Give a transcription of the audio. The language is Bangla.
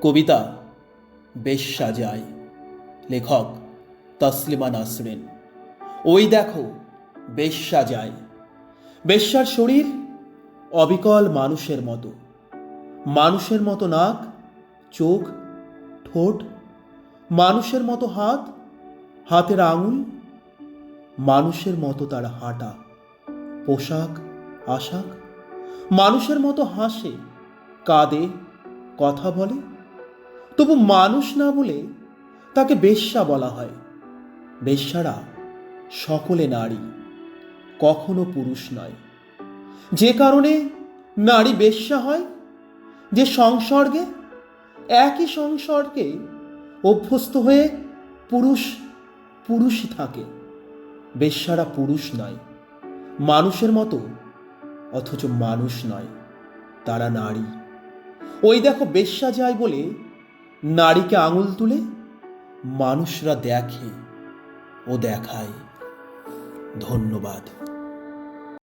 কবিতা বেশ্যা যায়, লেখক তসলিমা নাসরিন। ওই দেখো বেশ্যা যায়। বেশ্যার শরীর অবিকল মানুষের মতো, মানুষের মতো নাক, চোখ, ঠোঁট, মানুষের মতো হাত, হাতের আঙুল, মানুষের মতো তার হাঁটা, পোশাক আশাক, মানুষের মতো হাসে, কাঁদে, কথা বলে। তবু মানুষ না বলে তাকে বেশ্যা বলা হয়। বেশ্যারা সকলে নারী, কখনো পুরুষ নয়। যে কারণে নারী বেশ্যা হয়, যে সংসর্গে, একই সংসর্গে অভ্যস্ত হয়ে পুরুষ পুরুষই থাকে। বেশ্যারা পুরুষ নয়, মানুষের মতো, অথচ মানুষ নয়, তারা নারী। ওই দেখো বেশ্যা যায় বলে নারীকে আঙুল তুলে মানুষরা দেখে ও দেখায়। ধন্যবাদ।